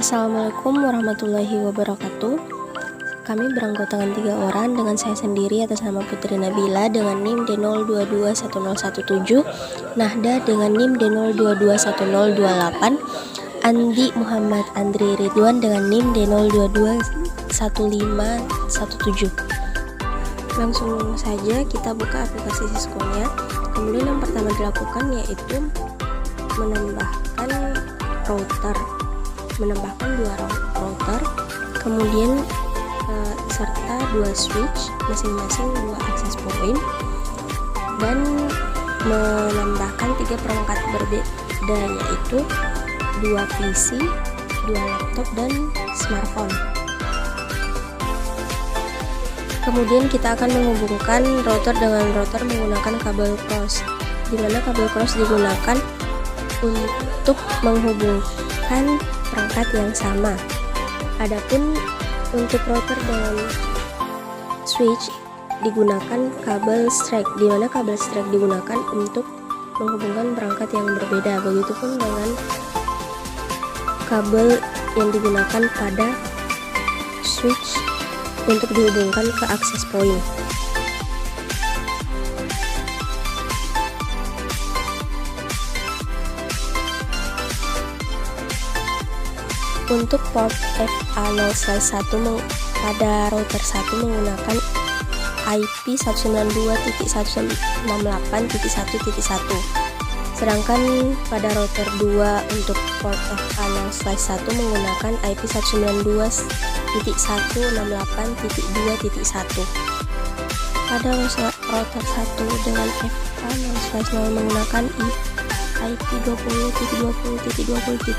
Assalamualaikum warahmatullahi wabarakatuh. Kami beranggotakan 3 orang dengan saya sendiri atas nama Putri Nabila dengan NIM D022117, Nahda dengan NIM D022108, Andi Muhammad Andri Ridwan dengan NIM D02211517. Langsung saja kita buka aplikasi Siskonya. Kemudian yang pertama dilakukan yaitu menambahkan 2 router, kemudian serta 2 switch, masing-masing 2 access point, dan menambahkan 3 perangkat berbeda yaitu 2 PC, 2 laptop, dan smartphone. Kemudian kita akan menghubungkan router dengan router menggunakan kabel cross, di mana kabel cross digunakan untuk menghubungkan perangkat yang sama. Adapun untuk router dengan switch digunakan kabel strap, di mana kabel strap digunakan untuk menghubungkan perangkat yang berbeda. Begitupun dengan kabel yang digunakan pada switch untuk dihubungkan ke access point. Untuk port FA0/1 pada router 1 menggunakan IP 192.168.1.1, sedangkan pada router 2 untuk port FA0/1 menggunakan IP 192.168.2.1. Pada router 1 dengan FA0/0 menggunakan IP 20.20.20.1,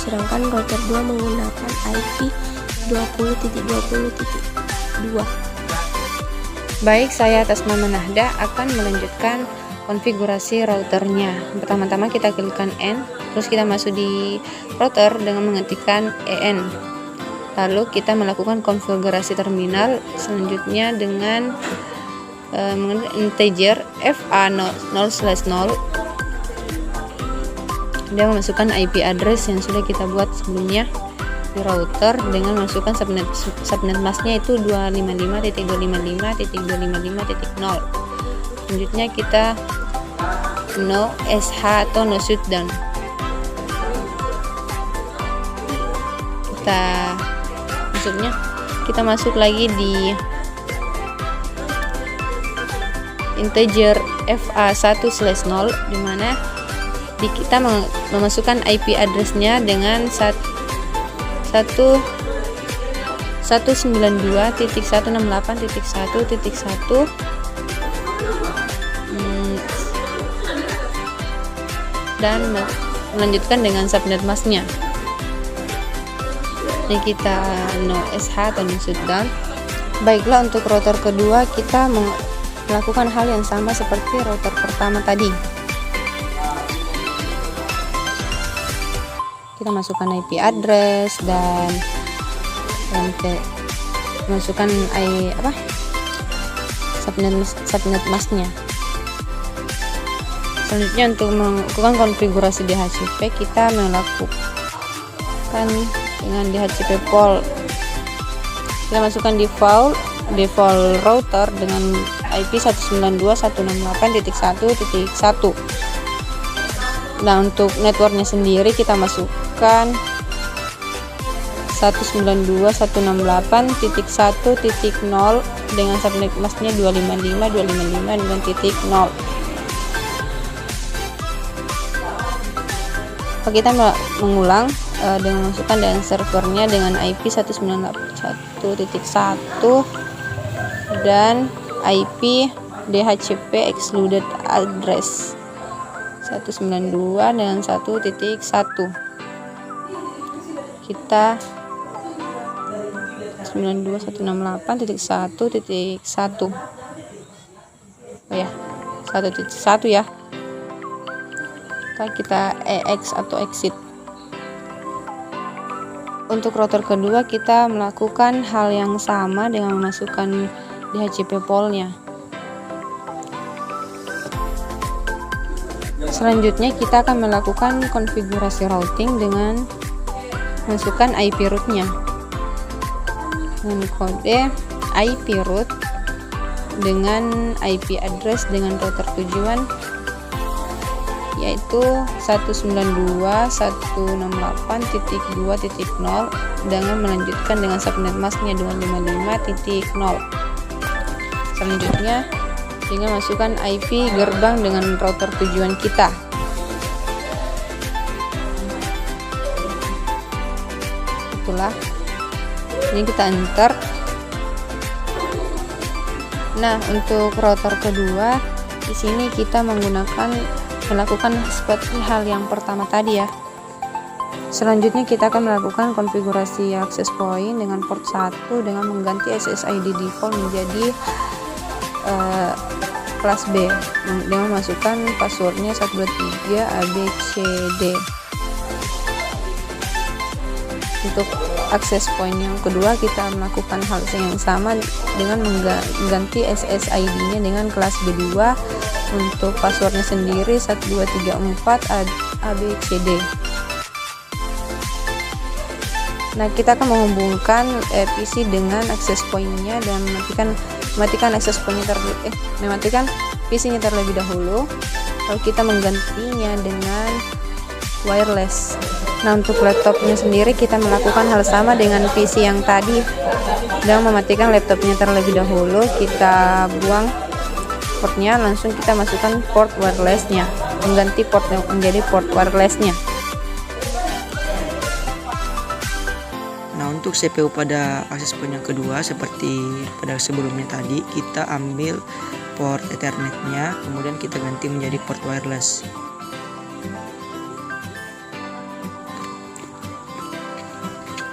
sedangkan router 2 menggunakan IP 20.20.2. Baik, saya atas nama Nahda akan melanjutkan konfigurasi routernya. Pertama-tama kita klikkan N, terus kita masuk di router dengan mengetikkan EN. Lalu kita melakukan konfigurasi terminal selanjutnya dengan integer FA0/0. Dia memasukkan IP address yang sudah kita buat sebelumnya di router dengan masukkan subnet masknya itu 255.255.255.0. Selanjutnya kita no sh atau no shutdown. Kita masuk lagi di integer FA1/0, di mana kita memasukkan IP addressnya dengan 192.168.1.1 dan melanjutkan dengan subnet masknya. Ini kita no sh atau no shutdown. Baiklah, untuk router kedua kita melakukan hal yang sama seperti router pertama tadi. Kita masukkan IP address dan masukkan subnet masknya. Selanjutnya untuk melakukan konfigurasi DHCP kita melakukan dengan DHCP pool. Kita masukkan default router dengan IP 192.168.1.1. Nah, untuk networknya sendiri kita masukkan 192.168.1.0 dengan subnet masknya 255.255.0. Kita mengulang dengan masukkan dan servernya dengan IP 191.1 dan IP DHCP excluded address 192 dengan 1.1. Kita 192.168.1.1. Oh ya, 1.1 ya. Kita EX atau exit. Untuk router kedua kita melakukan hal yang sama dengan memasukkan DHCP poolnya. Selanjutnya kita akan melakukan konfigurasi routing dengan masukkan IP rootnya dengan kode IP root dengan IP address dengan router tujuan yaitu 192.168.2.0 dengan melanjutkan dengan subnet masknya 255.0. Selanjutnya dengan masukkan IP gerbang dengan router tujuan kita. Itulah, ini kita enter. Nah, untuk router kedua di sini kita melakukan seperti hal yang pertama tadi ya. Selanjutnya kita akan melakukan konfigurasi access point dengan port 1 dengan mengganti SSID default menjadi kelas B dengan memasukkan passwordnya 123 ABCD. Untuk access point yang kedua kita melakukan hal yang sama dengan mengganti SSID-nya dengan kelas B2 untuk passwordnya sendiri 1234 ABCD. Nah, kita akan menghubungkan PC dengan access point-nya dan mematikan access point-nya mematikan PC-nya terlebih dahulu. Lalu kita menggantinya dengan wireless. Nah, untuk laptopnya sendiri kita melakukan hal sama dengan PC yang tadi. Dan mematikan laptopnya terlebih dahulu, kita buang portnya, langsung kita masukkan port wirelessnya, mengganti port menjadi port wirelessnya. Nah, untuk CPU pada akses point yang kedua seperti pada sebelumnya tadi, kita ambil port Ethernetnya, kemudian kita ganti menjadi port wireless.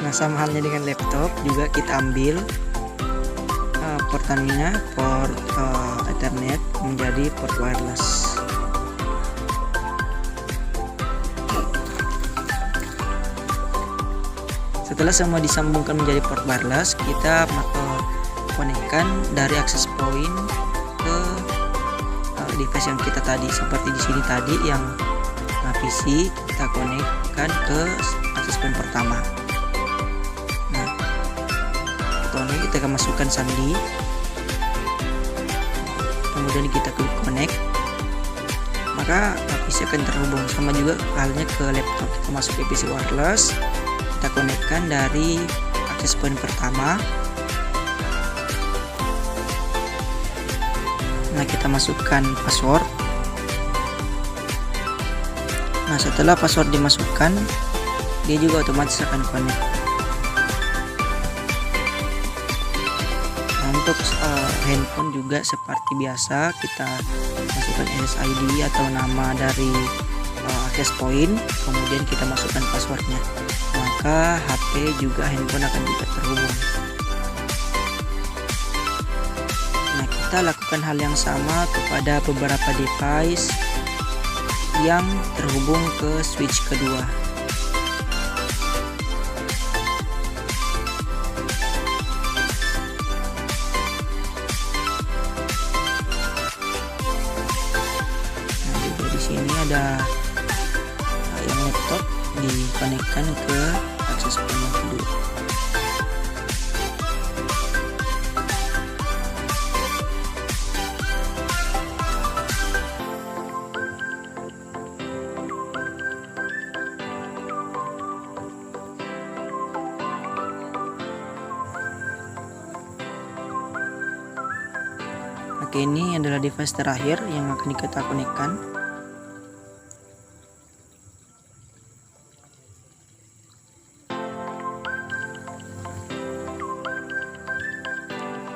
Nah, sama halnya dengan laptop juga kita ambil portannya, port Ethernet menjadi port wireless. Setelah semua disambungkan menjadi port wireless, kita konekkan dari access point ke device yang kita tadi. Seperti di sini tadi yang PC kita konekkan ke access point pertama. Nah, kita akan masukkan sandi, kemudian kita klik connect, maka PC akan terhubung. Sama juga halnya ke laptop, kita masuk ke PC wireless, kita konekkan dari access point pertama. Nah, kita masukkan password. Nah, setelah password dimasukkan, dia juga otomatis akan connect. Nah, untuk handphone juga seperti biasa, kita masukkan SSID atau nama dari access point, kemudian kita masukkan passwordnya, maka HP juga handphone akan juga terhubung. Nah, kita lakukan hal yang sama kepada beberapa device yang terhubung ke switch kedua. Nah, juga di sini ada yang laptop dikonekkan ke access point yang kedua. Oke, ini adalah device terakhir yang akan kita konekkan.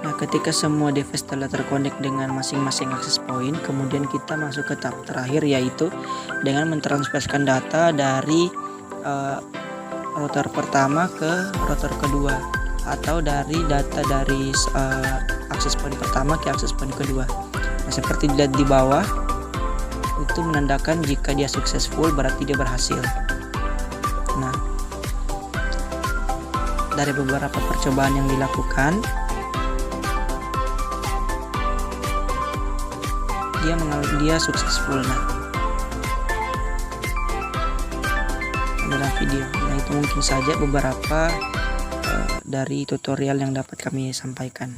Nah, ketika semua device telah terkonek dengan masing-masing access point, kemudian kita masuk ke tahap terakhir, yaitu dengan mentransferkan data dari router pertama ke router kedua, atau dari data dari access point pertama ke access point kedua. Nah, seperti dilihat di bawah, itu menandakan jika dia successful berarti dia berhasil. Nah, dari beberapa percobaan yang dilakukan, dia successful. Nah, dalam video. Nah, itu mungkin saja beberapa dari tutorial yang dapat kami sampaikan.